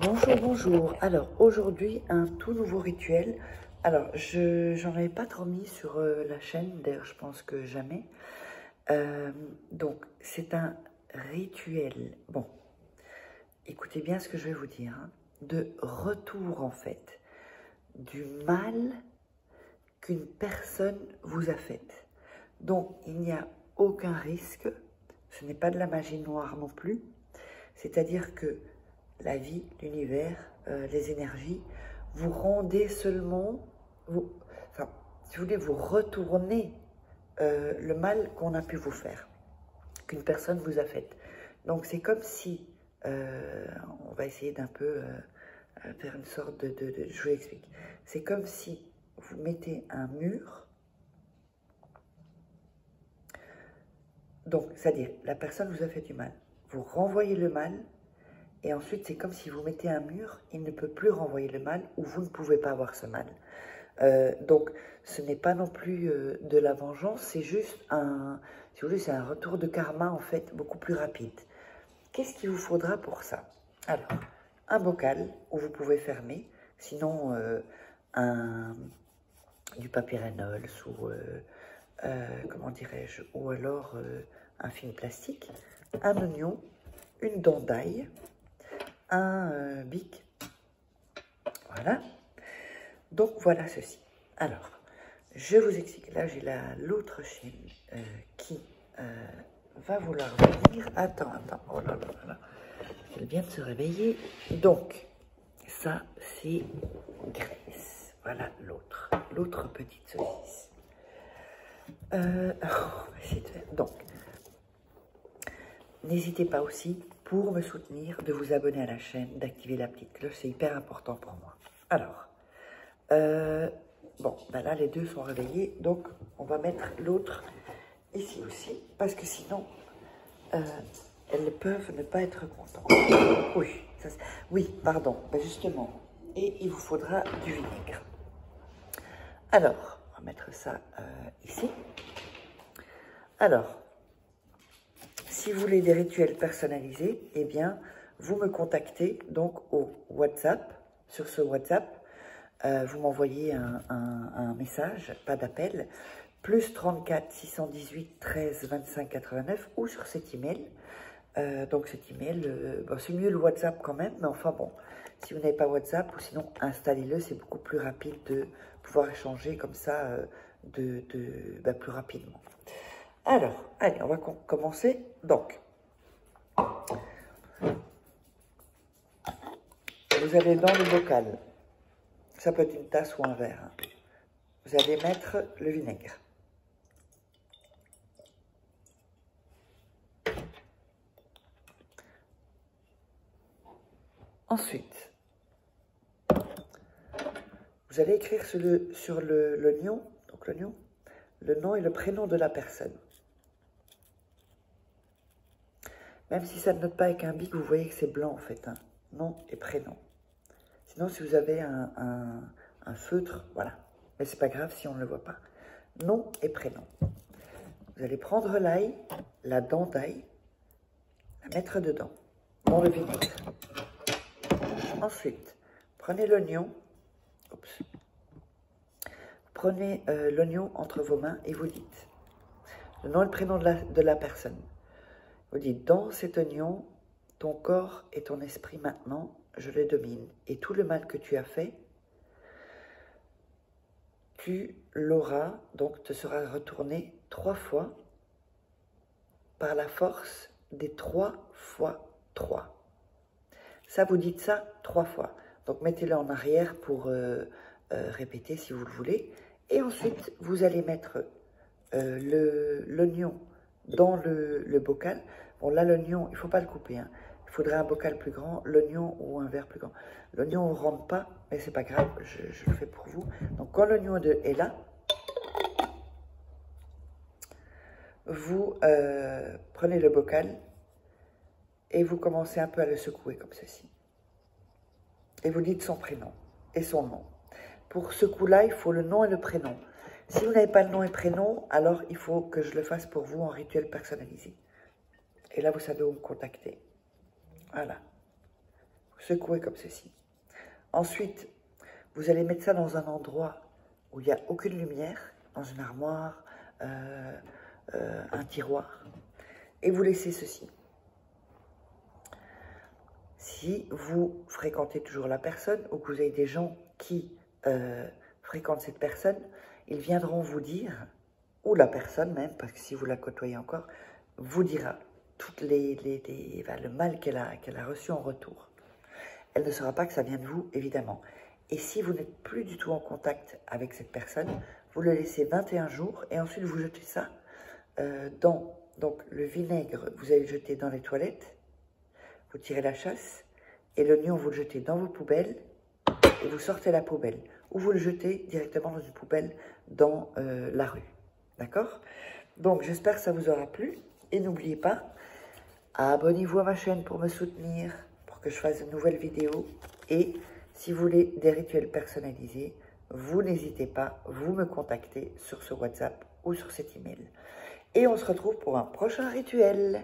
Bonjour, bonjour. Alors aujourd'hui, un tout nouveau rituel. Alors, j'en avais pas trop mis sur la chaîne, d'ailleurs je pense que jamais. Donc, c'est un rituel, bon, écoutez bien ce que je vais vous dire, hein, de retour en fait, du mal qu'une personne vous a fait. Donc, il n'y a aucun risque, ce n'est pas de la magie noire non plus, c'est-à-dire que la vie, l'univers, les énergies, vous rendez seulement, enfin, si vous voulez, vous retournez le mal qu'on a pu vous faire, qu'une personne vous a fait. Donc c'est comme si, on va essayer d'un peu faire une sorte je vous explique, c'est comme si vous mettez un mur, donc c'est-à-dire la personne vous a fait du mal, vous renvoyez le mal, et ensuite, c'est comme si vous mettez un mur, il ne peut plus renvoyer le mal ou vous ne pouvez pas avoir ce mal. Donc, ce n'est pas non plus de la vengeance, c'est juste un, si vous voulez, c'est un retour de karma en fait, beaucoup plus rapide. Qu'est-ce qu'il vous faudra pour ça? Alors, un bocal où vous pouvez fermer, sinon du papier Reynolds ou, comment dirais-je, ou alors un film plastique, un oignon, une dent d'ail, un bic, voilà. Donc voilà ceci. Alors, je vous explique, là j'ai l'autre chaîne qui va vouloir venir. Attends, oh là là là là, elle vient de se réveiller. Donc, ça c'est Grace, voilà l'autre petite saucisse. Donc, n'hésitez pas aussi, pour me soutenir, de vous abonner à la chaîne, d'activer la petite cloche, c'est hyper important pour moi. Alors, bon, ben là les deux sont réveillés, donc on va mettre l'autre ici aussi, parce que sinon, elles peuvent ne pas être contentes. Oui, oui, pardon, ben justement, et il vous faudra du vinaigre. Alors, on va mettre ça ici. Alors, si vous voulez des rituels personnalisés, eh bien, vous me contactez donc au WhatsApp. Sur ce WhatsApp, vous m'envoyez un message, pas d'appel, plus 34 618 13 25 89 ou sur cet email. Donc cet email, bon, c'est mieux le WhatsApp quand même, mais enfin bon, si vous n'avez pas WhatsApp ou sinon installez-le, c'est beaucoup plus rapide de pouvoir échanger comme ça plus rapidement. Alors, allez, on va commencer. Donc, vous allez dans le bocal, ça peut être une tasse ou un verre, hein. Vous allez mettre le vinaigre. Ensuite, vous allez écrire sur l'oignon, donc l'oignon, le nom et le prénom de la personne. Même si ça ne note pas avec un bic, vous voyez que c'est blanc en fait, hein. Nom et prénom. Sinon, si vous avez un feutre, voilà. Mais c'est pas grave si on ne le voit pas. Nom et prénom. Vous allez prendre l'ail, la dent d'ail, la mettre dedans, dans le vinaigre. Ensuite, prenez l'oignon. Prenez l'oignon entre vos mains et vous dites le nom et le prénom de la personne. Vous dites, dans cet oignon, ton corps et ton esprit maintenant, je les domine. Et tout le mal que tu as fait, tu l'auras, donc te sera retourné 3 fois par la force des 3 fois 3. Ça, vous dites ça 3 fois. Donc, mettez-le en arrière pour répéter si vous le voulez. Et ensuite, vous allez mettre l'oignon dans le bocal. Bon, là, l'oignon, il ne faut pas le couper, hein. Il faudrait un bocal plus grand, l'oignon ou un verre plus grand. L'oignon ne rentre pas, mais c'est pas grave, je le fais pour vous. Donc, quand l'oignon est là, vous prenez le bocal et vous commencez un peu à le secouer comme ceci. Et vous dites son prénom et son nom. Pour ce coup-là, il faut le nom et le prénom. Si vous n'avez pas le nom et prénom, alors il faut que je le fasse pour vous en rituel personnalisé. Et là, vous savez où me contacter. Voilà. secouez comme ceci. Ensuite, vous allez mettre ça dans un endroit où il n'y a aucune lumière, dans une armoire, un tiroir, et vous laissez ceci. Si vous fréquentez toujours la personne ou que vous avez des gens qui fréquentent cette personne, ils viendront vous dire, ou la personne même, parce que si vous la côtoyez encore, vous dira toutes le mal qu'elle a reçu en retour. Elle ne saura pas que ça vient de vous, évidemment. Et si vous n'êtes plus du tout en contact avec cette personne, vous le laissez 21 jours et ensuite vous jetez ça donc le vinaigre, vous allez le jeter dans les toilettes, vous tirez la chasse et l'oignon, vous le jetez dans vos poubelles et vous sortez la poubelle. Ou vous le jetez directement dans une poubelle dans la rue. D'accord? Donc, j'espère que ça vous aura plu. Et n'oubliez pas, abonnez-vous à ma chaîne pour me soutenir, pour que je fasse de nouvelles vidéos. Et si vous voulez des rituels personnalisés, vous n'hésitez pas, vous me contactez sur ce WhatsApp ou sur cet email. Et on se retrouve pour un prochain rituel.